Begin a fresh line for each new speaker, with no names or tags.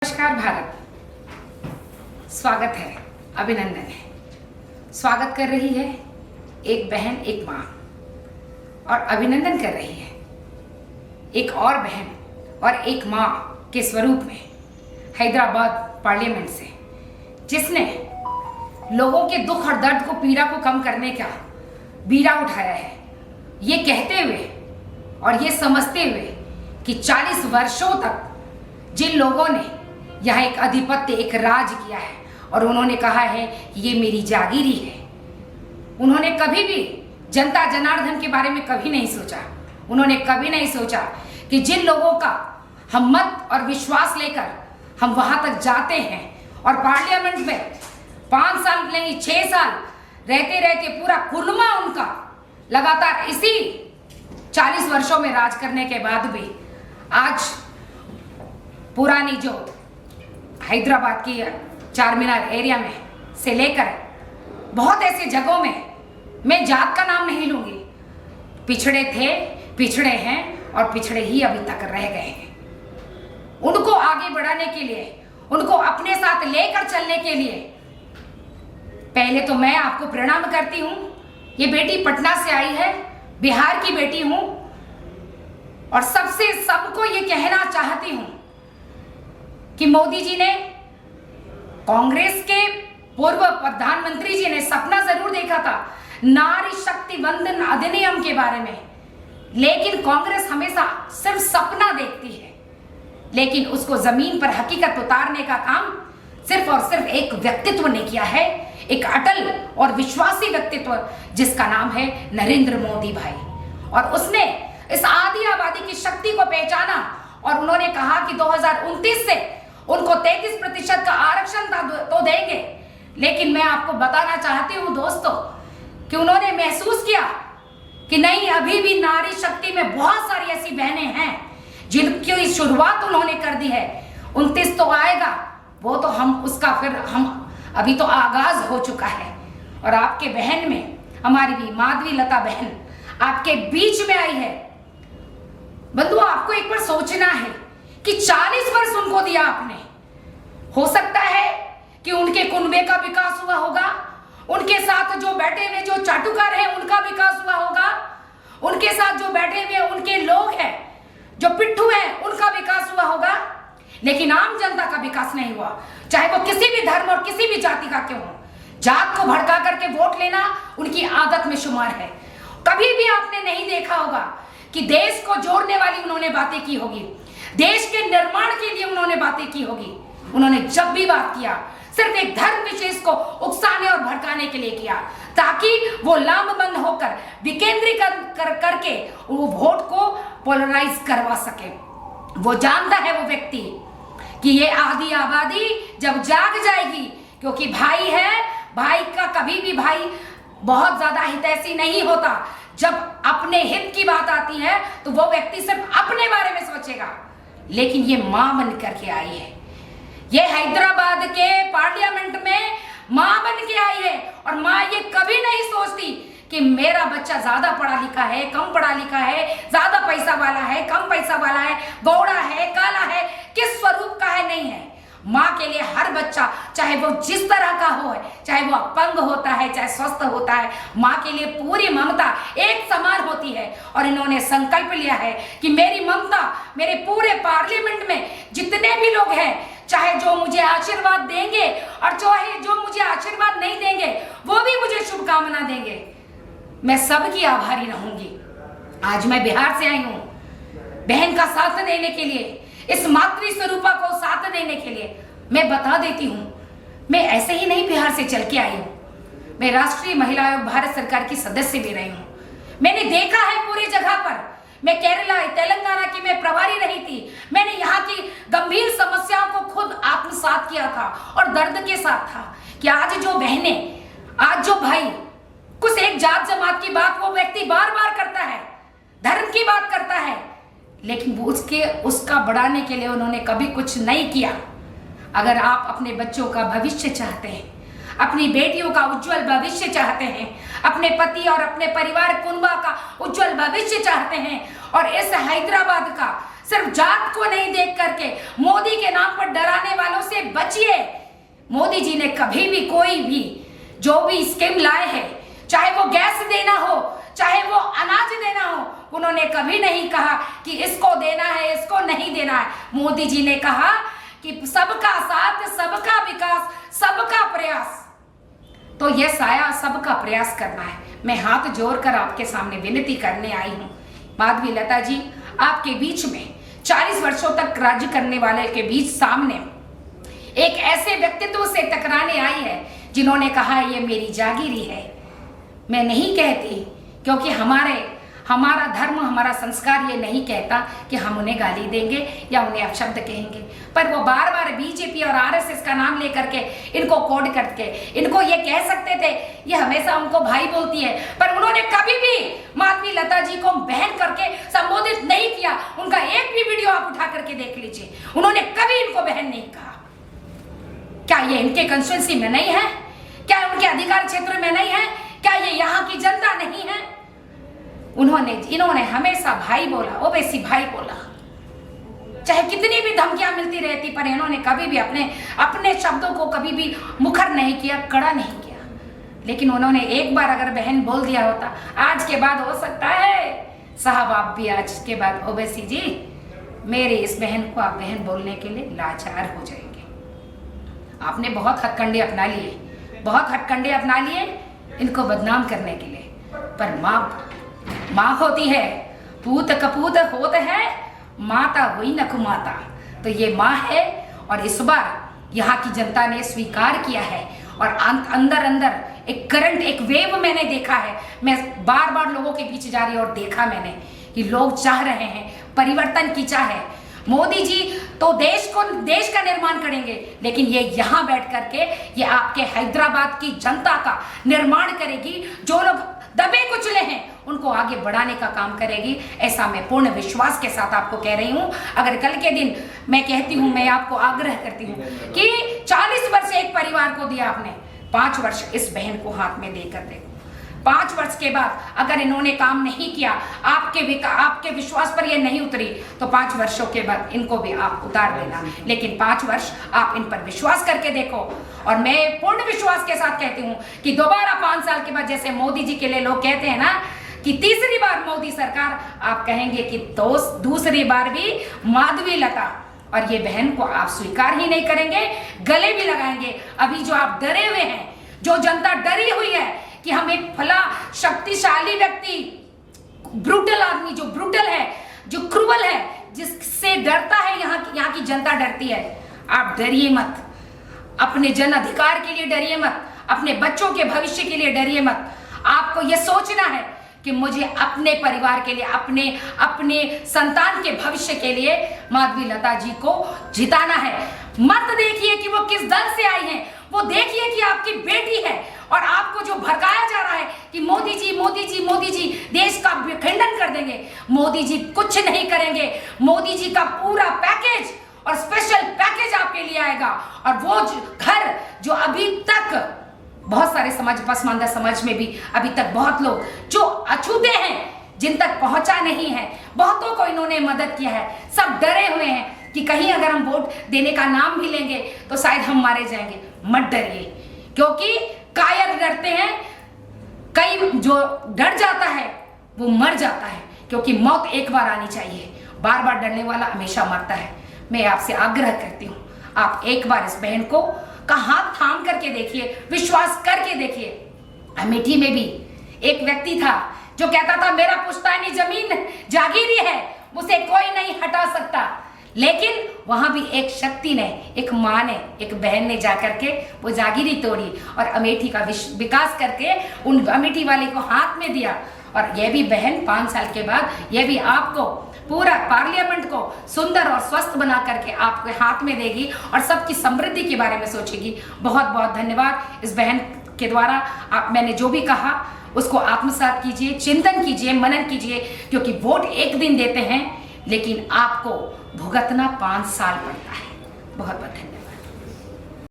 नमस्कार भारत, स्वागत है, अभिनंदन है। स्वागत कर रही है एक बहन, एक माँ, और अभिनंदन कर रही है एक और बहन और एक माँ के स्वरूप में हैदराबाद पार्लियामेंट से, जिसने लोगों के दुख और दर्द को, पीड़ा को कम करने का बीड़ा उठाया है, ये कहते हुए और ये समझते हुए कि 40 वर्षों तक जिन लोगों ने यहाँ एक आधिपत्य, एक राज किया है और उन्होंने कहा है कि ये मेरी जागीरी है, उन्होंने कभी भी जनता जनार्दन के बारे में कभी नहीं सोचा। उन्होंने कभी नहीं सोचा कि जिन लोगों का हम मत और विश्वास लेकर हम वहां तक जाते हैं और पार्लियामेंट में 5 साल नहीं 6 साल रहते रहते पूरा कुलमा उनका लगातार इसी 40 वर्षों में राज करने के बाद भी आज पुरानी जो हैदराबाद की चार मीनार एरिया में से लेकर बहुत ऐसे जगहों में, मैं जात का नाम नहीं लूंगी, पिछड़े थे, पिछड़े हैं और पिछड़े ही अभी तक रह गए हैं। उनको आगे बढ़ाने के लिए, उनको अपने साथ लेकर चलने के लिए पहले तो मैं आपको प्रणाम करती हूँ। ये बेटी पटना से आई है, बिहार की बेटी हूँ और सबको ये कहना चाहती हूँ कि मोदी जी ने, कांग्रेस के पूर्व प्रधानमंत्री जी ने सपना जरूर देखा था नारी शक्ति वंदन अधिनियम के बारे में, लेकिन कांग्रेस हमेशा सिर्फ सपना देखती है, लेकिन उसको जमीन पर हकीकत उतारने का काम सिर्फ और सिर्फ एक व्यक्तित्व ने किया है, एक अटल और विश्वासी व्यक्तित्व जिसका नाम है नरेंद्र मोदी भाई। और उसने इस आदि आबादी की शक्ति को पहचाना और उन्होंने कहा कि 2029 से उनको 33% का आरक्षण तो देंगे। लेकिन मैं आपको बताना चाहती हूँ दोस्तों कि उन्होंने महसूस किया कि नहीं, अभी भी नारी शक्ति में बहुत सारी ऐसी बहनें हैं जिनकी शुरुआत उन्होंने कर दी है। 29 तो आएगा, वो तो हम अभी तो आगाज हो चुका है। और आपके बहन में हमारी भी माधवी लता बहन आपके बीच में आई है। बंधुओं, आपको एक बार सोचना है कि 40 वर्ष उनको दिया आपने। हो सकता है कि उनके कुनबे का विकास हुआ होगा, उनके साथ जो बैठे हुए जो चाटुकार हैं उनका विकास हुआ होगा, उनके साथ जो बैठे हुए उनके लोग हैं जो पिट्ठू हैं उनका विकास हुआ होगा, लेकिन आम जनता का विकास नहीं हुआ। चाहे वो किसी भी धर्म और किसी भी जाति का क्यों हो, जात को भड़का करके वोट लेना उनकी आदत में शुमार है। कभी भी आपने नहीं देखा होगा कि देश को जोड़ने वाली उन्होंने बातें की होगी, देश के निर्माण के लिए उन्होंने बातें की होगी। उन्होंने जब भी बात किया सिर्फ एक धर्म विशेष को उकसाने और भड़काने के लिए किया, ताकि वो लामबंद होकर विकेंद्रीकरण करके वो वोट को पोलराइज करवा सके। वो जानता है वो व्यक्ति कि ये आधी आबादी जब जाग जाएगी, क्योंकि भाई है, भाई का कभी भी भाई बहुत ज्यादा हितैषी नहीं होता। जब अपने हित की बात आती है तो वो व्यक्ति सिर्फ अपने बारे में सोचेगा। लेकिन ये मां बन करके आई है, ये हैदराबाद के पार्लियामेंट में मां बन के आई है। और मां ये कभी नहीं सोचती कि मेरा बच्चा ज्यादा पढ़ा लिखा है, कम पढ़ा लिखा है, ज्यादा पैसा वाला है, कम पैसा वाला है, गौड़ा है, काला है, किस स्वरूप का है, नहीं है। माँ के लिए हर बच्चा, चाहे वो जिस तरह का हो, चाहे वो अपंग होता है, चाहे स्वस्थ होता है, माँ के लिए पूरी ममता एक समान होती है। और इन्होंने संकल्प लिया है कि मेरी ममता मेरे पूरे पार्लियामेंट में जितने भी लोग हैं, चाहे जो मुझे आशीर्वाद देंगे और चाहे जो मुझे आशीर्वाद नहीं देंगे, वो भी मुझे शुभकामना देंगे, मैं सबकी आभारी रहूंगी। आज मैं बिहार से आई हूँ बहन का साथ देने के लिए, इस मातृ स्वरूपा को साथ देने के लिए। मैं बता देती हूँ, मैं ऐसे ही नहीं बिहार से चल के आई हूँ, मैं राष्ट्रीय महिला आयोग भारत सरकार की सदस्य भी रही हूँ। मैंने देखा है पूरी जगह पर, मैं केरला तेलंगाना की मैं प्रभारी रही थी, मैंने यहाँ की गंभीर समस्याओं को खुद आत्मसात किया था और दर्द के साथ था कि आज जो बहनें, आज जो भाई, कुछ एक जात जमात की बात वो व्यक्ति बार बार करता है, धर्म की बात करता है, लेकिन वो उसका बढ़ाने के लिए उन्होंने कभी कुछ नहीं किया। अगर आप अपने बच्चों का भविष्य चाहते हैं, अपनी बेटियों का उज्जवल भविष्य चाहते हैं, अपने पति और अपने परिवार कुनबा का उज्जवल भविष्य चाहते हैं और इस हैदराबाद का सिर्फ जात को नहीं देख करके मोदी के नाम पर डराने वालों से बचिए। मोदी जी ने कभी भी कोई भी जो भी स्कीम लाए हैं, चाहे वो गैस देना हो, चाहे वो अनाज देना हो, उन्होंने कभी नहीं कहा कि इसको देना है, इसको नहीं देना है। मोदी जी ने कहा कि सबका साथ, सबका विकास, सबका प्रयास। तो ये साया सबका प्रयास करना है। मैं हाथ जोड़कर आपके सामने विनती करने आई हूं, माधवी लता जी, आपके बीच में 40 वर्षों तक राज्य करने वाले के बीच सामने एक ऐसे व्यक्तित्व से टकराने आई है जिन्होंने कहा ये मेरी जागीरी है। मैं नहीं कहती, क्योंकि हमारा धर्म, हमारा संस्कार ये नहीं कहता कि हम उन्हें गाली देंगे या उन्हें अपशब्द कहेंगे, पर वो बार बार बीजेपी और आरएसएस का नाम लेकर के इनको कोड करके इनको ये कह सकते थे, ये हमेशा उनको भाई बोलती है, पर उन्होंने कभी भी माधवी लता जी को बहन करके संबोधित नहीं किया। उनका एक भी वीडियो आप उठा करके देख लीजिए, उन्होंने कभी इनको बहन नहीं कहा। क्या ये इनके कंस्टिट्यूंसी में नहीं है? क्या उनके अधिकार क्षेत्र में नहीं है? क्या ये यहाँ की जनता नहीं है? इन्होंने हमेशा भाई बोला, ओवैसी भाई बोला, चाहे कितनी भी धमकियां मिलती रहती, पर इन्होंने कभी भी अपने शब्दों को कभी भी मुखर नहीं किया, कड़ा नहीं किया। लेकिन उन्होंने एक बार अगर बहन बोल दिया होता, आज के बाद हो सकता है साहब आप भी आज के बाद ओवैसी जी मेरी इस बहन को आप बहन बोलने के लिए लाचार हो जाएंगे। आपने बहुत हथकंडे अपना लिए, बहुत हथकंडे अपना लिए इनको बदनाम करने के लिए, पर माँ होती है, पूत कपूत होत है, माता हुई न कुमाता। तो ये माँ है और इस बार यहाँ की जनता ने स्वीकार किया है और अंदर एक करंट, एक वेव मैंने देखा है। मैं बार बार लोगों के पीछे जा रही और देखा मैंने कि लोग चाह रहे हैं, परिवर्तन की चाह है। मोदी जी तो देश का निर्माण करेंगे, लेकिन ये यहाँ बैठ करके ये आपके हैदराबाद की जनता का निर्माण करेगी। जो लोग दबे कुचले हैं उनको आगे बढ़ाने का काम करेगी, ऐसा मैं पूर्ण विश्वास के साथ आपको कह रही हूं। अगर कल के दिन मैं कहती हूं, मैं आपको आग्रह करती हूं कि 40 वर्ष एक परिवार को दिया आपने, 5 वर्ष इस बहन को हाथ में देकर देखो। 5 वर्ष के बाद अगर इन्होंने काम नहीं किया, आपके विश्वास पर ये नहीं उतरी, तो 5 वर्षों के बाद इनको भी आप उतार देना। लेकिन 5 वर्ष आप इन पर विश्वास करके देखो। और मैं पूर्ण विश्वास के साथ कहती हूँ कि दोबारा 5 साल के बाद, जैसे मोदी जी के लिए लोग कहते हैं ना कि तीसरी बार मोदी सरकार, आप कहेंगे कि दूसरी बार भी माधवी लता, और ये बहन को आप स्वीकार ही नहीं करेंगे, गले भी लगाएंगे। अभी जो आप डरे हुए हैं, जो जनता डरी हुई है कि हम एक फला शक्तिशाली व्यक्ति, ब्रूटल आदमी, जो ब्रूटल है, जो क्रूवल है, जिससे डरता है यहाँ की जनता डरती है, आप डरिए मत। अपने जन अधिकार के लिए डरिए मत, अपने बच्चों के भविष्य के लिए डरिए मत। आपको यह सोचना है कि मुझे अपने परिवार के लिए, अपने संतान के भविष्य के लिए माधवी लता जी को जिताना है। मत देखिए कि वो किस दल से आई हैं, वो देखिए कि आपकी बेटी है। और आपको जो भड़काया जा रहा है कि मोदी जी मोदी जी मोदी जी देश का खंडन कर देंगे, मोदी जी कुछ नहीं करेंगे। मोदी जी का पूरा पैकेज और स्पेशल पैकेज आपके लिए आएगा। और वो घर जो अभी तक बहुत सारे पसमानदा समाज में भी अभी तक बहुत लोग जो अछूते हैं, जिन तक पहुंचा नहीं है, बहुतों को इन्होंने मदद किया है, सब डरे हुए हैं कि कहीं अगर हम वोट देने का नाम भी लेंगे तो शायद हम मारे जाएंगे। मत डरिए, क्योंकि कायर डरते हैं, कई जो डर जाता है वो मर जाता है, क्योंकि मौत एक बार आनी चाहिए, बार बार डरने वाला हमेशा मरता है। मैं आपसे आग्रह करती हूँ, आप एक बार इस बहन को का हाथ थाम करके देखिए, विश्वास करके देखिए। अमेठी में भी एक व्यक्ति था जो कहता था मेरा पुश्तैनी जमीन जागीरी है, उसे कोई नहीं हटा सकता। लेकिन वहां भी एक शक्ति ने, एक माँ ने, एक बहन ने जाकर के वो जागीरी तोड़ी और अमेठी का विकास करके उन अमेठी वाले को हाथ में दिया। और यह भी बहन 5 साल के बाद यह भी आपको पूरा पार्लियामेंट को सुंदर और स्वस्थ बना करके आपके हाथ में देगी और सबकी समृद्धि के बारे में सोचेगी। बहुत बहुत धन्यवाद। इस बहन के द्वारा मैंने जो भी कहा उसको आत्मसात कीजिए, चिंतन कीजिए, मनन कीजिए, क्योंकि वोट एक दिन देते हैं लेकिन आपको भुगतना 5 साल पड़ता है। बहुत बहुत धन्यवाद।